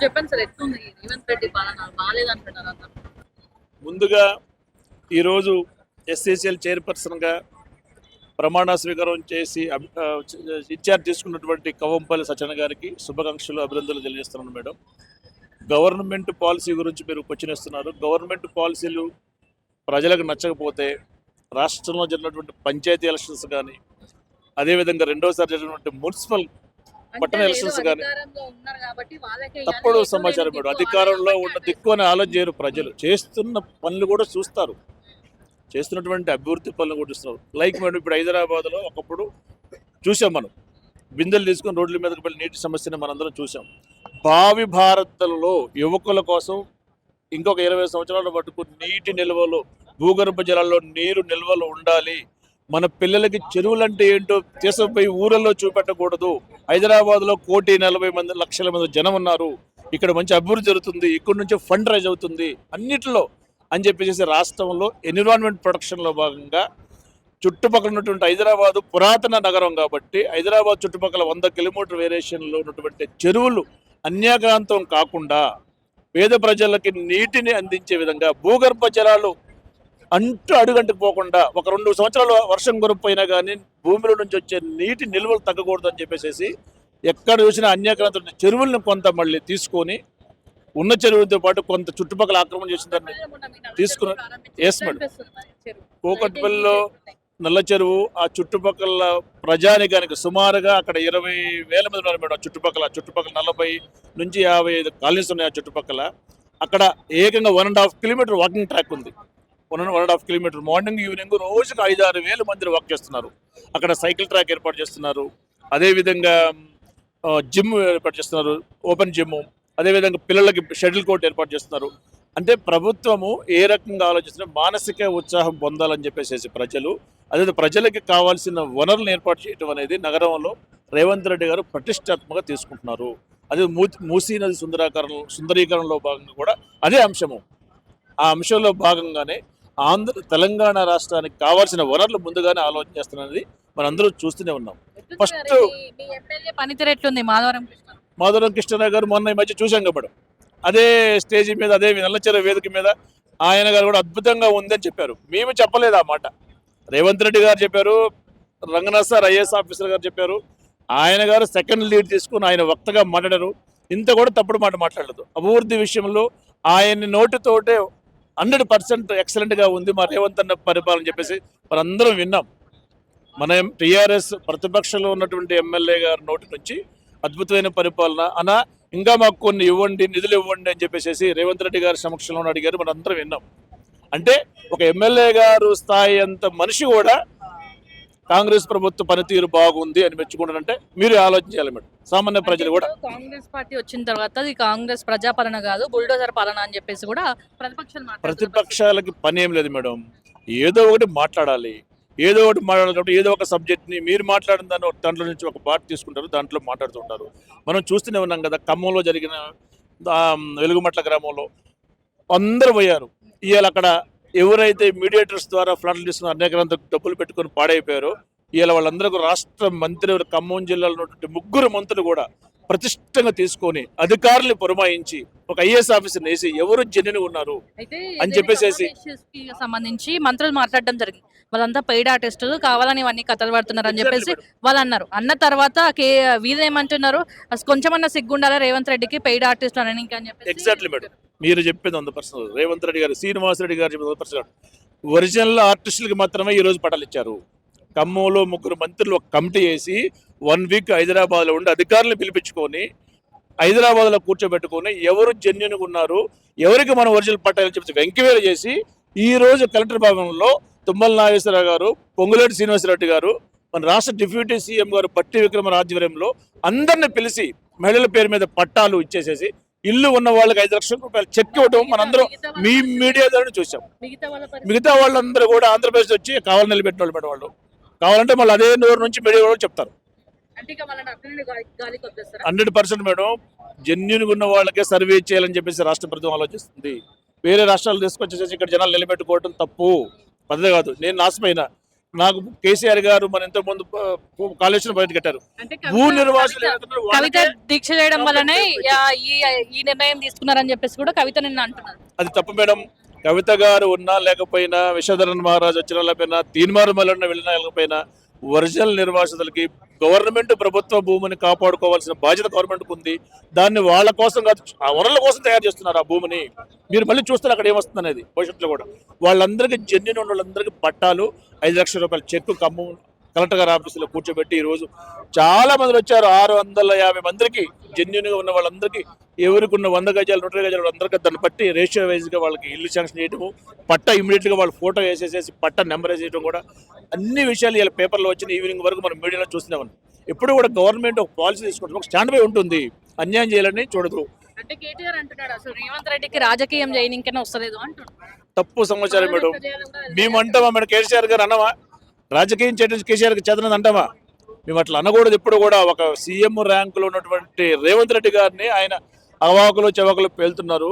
చెప్పండి సార్, ఎట్లుంది రేవంత్ రెడ్డి పాలన? బాగాలేదంటున్నారు అందరూ. ముందుగా ఈరోజు ఎస్సీసీఎల్ చైర్పర్సన్గా ప్రమాణ స్వీకారం చేసి ఇన్ఛార్జ్ తీసుకున్నటువంటి కవంపల్లి సత్యనారాయణ గారికి శుభాకాంక్షలు, అభినందనలు తెలియజేస్తున్నాను మేడం. గవర్నమెంట్ పాలసీ గురించి మీరు క్వశ్చన్ ఇస్తున్నారు. గవర్నమెంట్ పాలసీలు ప్రజలకు నచ్చకపోతే రాష్ట్రంలో జరిగినటువంటి పంచాయతీ ఎలక్షన్స్ కానీ, అదేవిధంగా రెండోసారి జరిగినటువంటి మున్సిపల్ పట్టణ ఎలక్షన్స్ కానీ తప్పుడు సమాచారం మేడం. అధికారంలో ఉన్న దిక్కు అని ఆలోచించారు ప్రజలు. చేస్తున్న పనులు కూడా చూస్తారు, చేస్తున్నటువంటి అభివృద్ధి పనులు కూడా చూస్తారు. లైక్ మేడం, ఇప్పుడు హైదరాబాద్లో ఒకప్పుడు చూసాం మనం, బిందెలు తీసుకొని రోడ్ల మీదకి వెళ్ళి నీటి సమస్యని మనందరం చూసాం. భావి భారత్లో యువకుల కోసం ఇంకొక 20 సంవత్సరాల మటుకు నీటి నిల్వలు, భూగర్భ జలాల్లో నీరు నిల్వలు ఉండాలి. మన పిల్లలకి చెరువులంటే ఏంటో తీసుకుపోయి ఊరల్లో చూపెట్టకూడదు. హైదరాబాద్లో 1,40,00,000 మంది జనం ఉన్నారు, ఇక్కడ మంచి అభివృద్ధి జరుగుతుంది, ఇక్కడ నుంచి ఫండ్ రైజ్ అవుతుంది అన్నిటిలో అని చెప్పేసి రాష్ట్రంలో ఎన్విరాన్మెంట్ ప్రొటెక్షన్లో భాగంగా చుట్టుపక్కల ఉన్నటువంటి హైదరాబాదు పురాతన నగరం కాబట్టి హైదరాబాద్ చుట్టుపక్కల 100 కిలోమీటర్ వేరియేషన్లో ఉన్నటువంటి చెరువులు అన్యాక్రాంతం కాకుండా పేద ప్రజలకి నీటిని అందించే విధంగా, భూగర్భ జలాలు అడుగంటుకు పోకుండా, ఒక 2 సంవత్సరాలు వర్షం కురిపోయినా కానీ భూమిలో నుంచి వచ్చే నీటి నిల్వలు తగ్గకూడదు అని చెప్పేసి ఎక్కడ చూసినా అన్యాక్రాంత చెరువులను కొంత మళ్ళీ తీసుకొని ఉన్న చెరువులతో పాటు కొంత చుట్టుపక్కల ఆక్రమణ చేసిన దాన్ని తీసుకున్నారు. ఎస్ మేడం, కూకట్పల్లిలో నల్ల చెరువు, ఆ చుట్టుపక్కల ప్రజానికానికి సుమారుగా అక్కడ 20,000 మంది ఉన్నారు మేడం. చుట్టుపక్కల 40 నుంచి 55 కాలనీస్ ఉన్నాయి. ఆ చుట్టుపక్కల అక్కడ ఏకంగా 1.5 కిలోమీటర్ వాకింగ్ ట్రాక్ ఉంది. 1.5 కిలోమీటర్ మార్నింగ్ ఈవినింగ్ రోజుకు 5-6 వేల మంది వాక్ చేస్తున్నారు. అక్కడ సైకిల్ ట్రాక్ ఏర్పాటు చేస్తున్నారు. అదేవిధంగా జిమ్ ఏర్పాటు చేస్తున్నారు, ఓపెన్ జిమ్. అదేవిధంగా పిల్లలకి షటిల్ కోర్ట్ ఏర్పాటు చేస్తున్నారు. అంటే ప్రభుత్వము ఏ రకంగా ఆలోచిస్తున్నా మానసిక ఉత్సాహం పొందాలని చెప్పేసి ప్రజలు, అదే ప్రజలకి కావాల్సిన వనరులను ఏర్పాటు చేయడం అనేది నగరంలో రేవంత్ రెడ్డి గారు ప్రతిష్టాత్మకంగా తీసుకుంటున్నారు. అదే మూసీ నది సుందరీకరణలో భాగంగా కూడా అదే అంశము. ఆ అంశంలో భాగంగానే తెలంగాణ రాష్ట్రానికి కావాల్సిన వనరులు ముందుగానే ఆలోచన చేస్తున్నది మనందరూ చూస్తూనే ఉన్నాం. ఫస్ట్ పనితీరు ఎట్లుంది మాధవరం కృష్ణరావు గారు మొన్న ఈ మధ్య చూసాం కాబట్టి అదే స్టేజ్ మీద, అదే నల్లచెర వేదిక మీద ఆయన గారు కూడా అద్భుతంగా ఉందని చెప్పారు. మేము చెప్పలేదు ఆ మాట, రేవంత్ రెడ్డి గారు చెప్పారు, రంగనాథ్ సార్ ఐఏఎస్ ఆఫీసర్ గారు చెప్పారు. ఆయన గారు సెకండ్ లీడ్ తీసుకుని ఆయన వక్తగా మాట్లాడారు. ఇంత కూడా తప్పుడు మాట మాట్లాడలేదు. అభివృద్ధి విషయంలో ఆయన్ని నోటితోటే 100% ఎక్సలెంట్గా ఉంది మా రేవంత్ అన్న పరిపాలన చెప్పేసి మనందరం విన్నాం. మన టీఆర్ఎస్ ప్రతిపక్షంలో ఉన్నటువంటి ఎమ్మెల్యే గారి నోటి నుంచి అద్భుతమైన పరిపాలన అనా, ఇంకా మాకు కొన్ని ఇవ్వండి, నిధులు ఇవ్వండి అని చెప్పేసి రేవంత్ రెడ్డి గారి సమక్షంలో అడిగారు, మనందరం విన్నాం. అంటే ఒక ఎమ్మెల్యే గారు స్థాయి అంత మనిషి కూడా కాంగ్రెస్ ప్రభుత్వ పనితీరు బాగుంది అని మెచ్చుకుంటారంటే మీరు ఆలోచించాలి మేడం. సామాన్య ప్రజలు కూడా కాంగ్రెస్ పార్టీ వచ్చిన తర్వాత అది కాంగ్రెస్ ప్రజాపాలన కాదు, బుల్డోజర్ పాలన అని చెప్పేసి కూడా ప్రతిపక్షాలకి పని ఏం లేదు మేడం. ఏదో ఒకటి మాట్లాడాలి, కాబట్టి ఏదో ఒక సబ్జెక్ట్ని మీరు మాట్లాడిన దాంట్లో నుంచి ఒక పార్ట్ తీసుకుంటారు, దాంట్లో మాట్లాడుతుంటారు. మనం చూస్తూనే ఉన్నాం కదా, ఖమ్మంలో జరిగిన వెలుగుమట్ల గ్రామంలో అందరూ పోయారు. ఇవాళ అక్కడ ఎవరైతే మీడియేటర్స్ ద్వారా ఫ్లాట్లు తీసుకున్న అనేక డబ్బులు పెట్టుకొని పాడైపోయారో, ఇవాళ వాళ్ళందరూ రాష్ట్ర మంత్రి, ఖమ్మం జిల్లాలో ఉన్నటువంటి 3 మంత్రులు కూడా ప్రతిష్టంగా తీసుకొని అధికారులు పురమాయించి ఒక ఐఏఎస్ ఆఫీసర్ వేసి ఎవరు జెన్యున్ ఉన్నారు అని చెప్పేసి సంబంధించి మంత్రులు మాట్లాడడం జరిగింది. వాళ్ళంతా పెయిడ్ ఆర్టిస్టులు, కావాలని ఇవన్నీ కథలు పడుతున్నారు అని చెప్పేసి వాళ్ళు అన్నారు. అన్న తర్వాత వీళ్ళేమంటున్నారు, కొంచెమన్నా సిగ్గుండాలా రేవంత్ రెడ్డికి పెయిడ్ ఆర్టిస్టులు అని ఇంకా అని చెప్పి. ఎగ్జాక్ట్లీ మేడం, మీరు చెప్పింది 100%. రేవంత్ రెడ్డి గారు, శ్రీనివాస్ రెడ్డి గారు చెప్పింది 100%. ఒరిజినల్ ఆర్టిస్టులకి మాత్రమే ఈరోజు పట్టాలు ఇచ్చారు. ఖమ్మంలో 3 మంత్రులు ఒక కమిటీ వేసి 1 వీక్ హైదరాబాద్లో ఉండి అధికారులను పిలిపించుకొని హైదరాబాద్లో కూర్చోబెట్టుకొని ఎవరు జెన్యున్గా ఉన్నారు, ఎవరికి మనం ఒరిజినల్ పట్టాలని చెప్పి ఎంక్వైరీ చేసి ఈ రోజు కలెక్టర్ భవనంలో తుమ్మల నాగేశ్వరరావు గారు, పొంగులేటి శ్రీనివాసరెడ్డి గారు, మన రాష్ట్ర డిప్యూటీ సీఎం గారు పట్టి విక్రమ ఆధ్వర్యంలో అందరిని పిలిచి మహిళల పేరు మీద పట్టాలు ఇచ్చేసేసి ఇల్లు ఉన్న వాళ్ళకి 5 లక్షల రూపాయలు చెక్ ఇవ్వడం మనందరం మీ మీడియా ద్వారా చూసాం. మిగతా వాళ్ళందరూ కూడా ఆంధ్రప్రదేశ్ వచ్చి కావాలని నిలబెట్టిన వాళ్ళు మేడం. వాళ్ళు కావాలంటే మళ్ళీ అదే నోరు నుంచి మీడియా వాళ్ళు చెప్తారు. 100% మేడం, జెన్యున్గా ఉన్న వాళ్ళకే సర్వే చేయాలని చెప్పేసి రాష్ట్ర ప్రభుత్వం ఆలోచిస్తుంది. వేరే రాష్ట్రాలు తీసుకొచ్చేసి ఇక్కడ జనాలు నిలబెట్టుకోవడం తప్పు పద్ధతి కాదు. నేను నాశపోయినా నాకు కేసీఆర్ గారు మన ఎంతో ముందు కాళేశ్వరం బయట కట్టారు. అంటే భూ నిర్వాసులు ఏదైతున్నారో కవిత వాళ్ళకే దీక్ష చేయడం వల్లనే ఈ నిర్ణయం తీసుకున్నారని చెప్పేసి కూడా కవిత నిన్న అంటున్నారు. అది తప్పు మేడం. కవిత గారు ఉన్నా లేకపోయినా, విశ్వధరన్ మహారాజ్ వచ్చినా లేకపోయినా, తీన్మార్ మల్లన్న వెళ్ళినా లేకపోయినా, ఒరిజినల్ నిర్వాసితులకి గవర్నమెంట్ ప్రభుత్వ భూమిని కాపాడుకోవాల్సిన బాధ్యత గవర్నమెంట్కి ఉంది. దాన్ని వాళ్ళ కోసం కాదు, ఆ వనరుల కోసం తయారు చేస్తున్నారు ఆ భూమిని. మీరు మళ్ళీ చూస్తారు అక్కడ ఏమొస్తుంది అనేది భవిష్యత్తులో కూడా. వాళ్ళందరికీ జెన్యున్ ఉన్న వాళ్ళందరికీ పట్టాలు 5 లక్షల రూపాయల చెక్కు ఖమ్మం కలెక్టర్ గారి ఆఫీసులో కూర్చోబెట్టి ఈరోజు చాలా మంది వచ్చారు. 650 మందికి జెన్యున్గా ఉన్న వాళ్ళందరికీ, ఎవరికి ఉన్న 100 గజాలు 120 గజాలు అందరికీ దాన్ని బట్టి రేషియో వైజ్గా వాళ్ళకి ఇల్లు శాంక్షన్ చేయడము, పట్ట ఇమీడియట్గా వాళ్ళ ఫోటో వేసేసేసి పట్ట నెంబర్ వేసేయడం కూడా, అన్ని విషయాలు ఇలా పేపర్లో వచ్చిన ఈవినింగ్ వరకు మనం మీడియాలో చూస్తున్నాం. ఎప్పుడు కూడా గవర్నమెంట్ ఒక పాలసీ తీసుకుంటుంది, ఒక స్టాండ్ బై ఉంటుంది, అన్యాయం చేయాలని చూడదు. అంటే కేటీఆర్ అంటున్నాడు అసలు రేవంత్ రెడ్డికి రాజకీయం చేయనికనే వస్తలేదు అంటున్నాడు. తప్పు సమాచారం మేడం. మేము అంటామా మేడం? కేసీఆర్ గారు అన్నమా రాజకీయం చేయడం కేసీఆర్కి చేతనది అంటామా? మేము అట్లా అనకూడదు. ఎప్పుడు కూడా ఒక సీఎం ర్యాంకులో ఉన్నటువంటి రేవంత్ రెడ్డి గారిని ఆయన అవాకులు చెవాకులు పేలుతున్నారు.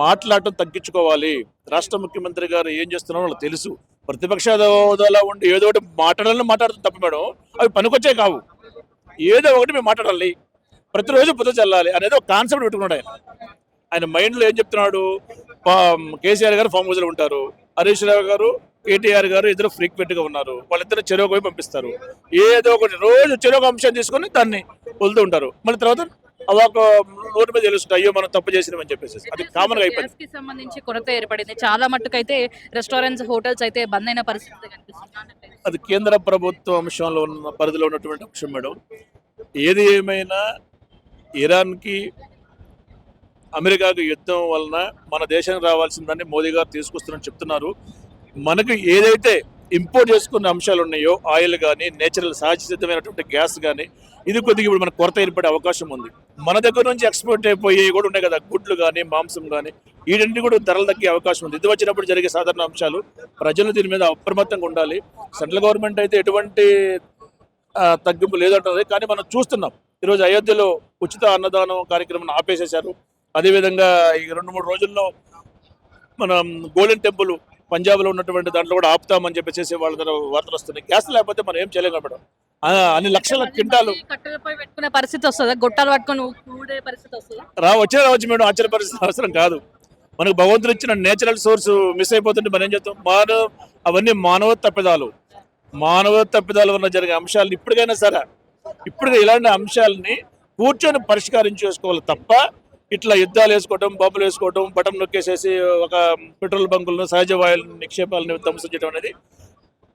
మాట్లాడటం తగ్గించుకోవాలి. రాష్ట్ర ముఖ్యమంత్రి గారు ఏం చేస్తున్నారో వాళ్ళకి తెలుసు. ప్రతిపక్ష హోదాలో ఉండి ఏదో ఒకటి మాట్లాడుతుంది తప్ప మేడం, అవి పనికొచ్చే కావు. ఏదో ఒకటి మేము మాట్లాడాలి, ప్రతిరోజు బుద్ధ చల్లాలి అనేది ఒక కాన్సెప్ట్ పెట్టుకున్నాడు ఆయన. ఆయన మైండ్లో ఏం చెప్తున్నాడు? కేసీఆర్ గారు ఫామ్ హౌస్లో ఉంటారు, హరీష్ రావు గారు కేటీఆర్ గారు ఇద్దరు ఫ్రీక్వెంట్గా ఉన్నారు, వాళ్ళిద్దరు చెరువుకు పోయి పంపిస్తారు. ఏదో ఒకటి రోజు చెరువు అంశం తీసుకొని దాన్ని వదులుతూ ఉంటారు. మళ్ళీ తర్వాత ఒక నోటి మీద తెలుస్తుంది, అయ్యో మనం తప్పు చేసినామని చెప్పేసి. అది కామన్ గా అయిపోయింది. గ్యాస్ కి సంబంధించి కొరత ఏర్పడింది. చాలా మట్టుకైతే రెస్టారెంట్స్, హోటల్స్ అయితే బంద్ అయిన పరిస్థితి కనిపిస్తుంది. అది కేంద్ర ప్రభుత్వ అంశంలో ఉన్న పరిధిలో ఉన్నటువంటి అంశం మేడం. ఏది ఏమైనా ఇరాన్కి అమెరికాకు యుద్ధం వలన మన దేశానికి రావాల్సిందని మోదీ గారు తీసుకొస్తున్నారని చెప్తున్నారు. మనకు ఏదైతే ఇంపోర్ట్ చేసుకున్న అంశాలు ఉన్నాయో, ఆయిల్ కానీ, నేచురల్ సహజ సిద్ధమైనటువంటి గ్యాస్ కానీ, ఇది కొద్దిగా ఇప్పుడు మనకు కొరత ఏర్పడే అవకాశం ఉంది. మన దగ్గర నుంచి ఎక్స్పోర్ట్ అయిపోయి కూడా ఉన్నాయి కదా, గుడ్లు కానీ, మాంసం కానీ, వీటన్నిటి కూడా ధరలు తగ్గే అవకాశం ఉంది. ఇది వచ్చినప్పుడు జరిగే సాధారణ అంశాలు. ప్రజలు దీని మీద అప్రమత్తంగా ఉండాలి. సెంట్రల్ గవర్నమెంట్ అయితే ఎటువంటి తగ్గింపు లేదంటున్నది, కానీ మనం చూస్తున్నాం. ఈరోజు అయోధ్యలో ఉచిత అన్నదానం కార్యక్రమం ఆపేసేశారు. అదేవిధంగా ఈ 2-3 రోజుల్లో మనం గోల్డెన్ టెంపుల్ పంజాబ్లో ఉన్నటువంటి దాంట్లో కూడా ఆపుతామని చెప్పేసి వాళ్ళ దగ్గర వార్తలు వస్తున్నాయి. గ్యాస్ లేకపోతే మనం ఏం చేయలేం మేడం. అన్ని లక్షల క్వింటాలు కట్టెలపై పెట్టుకునే పరిస్థితి వస్తుందా? గొట్టాలు పట్టుకొని ఊడే పరిస్థితి వస్తుందా? రావచ్చు మేడం. ఆశ్చర్య పరిస్థితి అవసరం కాదు. మనకు భగవంతుడు ఇచ్చిన నేచురల్ సోర్స్ మిస్ అయిపోతుంటే మనం ఏం చేస్తాం? అవన్నీ మానవ తప్పిదాల వల్ల జరిగే అంశాలను ఇప్పటికైనా సరే, ఇప్పుడు ఇలాంటి అంశాలని కూర్చొని పరిష్కరించేసుకోవాలి తప్ప ఇట్లా యుద్ధాలు వేసుకోవటం, బాంబులు వేసుకోవటం, బటన్ నొక్కేసేసి ఒక పెట్రోల్ బంకులను, సహజ వాయువు నిక్షేపాలను ధ్వంసం చేయడం అనేది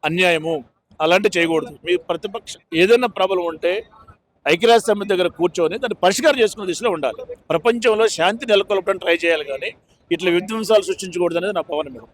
అన్యాయము. అలాంటివి చేయకూడదు. మీ ప్రతిపక్షం ఏదైనా ప్రాబ్లం ఉంటే ఐక్యరాజ్య సమితి దగ్గర కూర్చొని దాన్ని పరిష్కారం చేసుకునే దిశలో ఉండాలి. ప్రపంచంలో శాంతి నెలకొల్పడానికి ట్రై చేయాలి, కానీ ఇట్లా విధ్వంసాలు సృష్టించకూడదు అనేది నా భావన మేడం.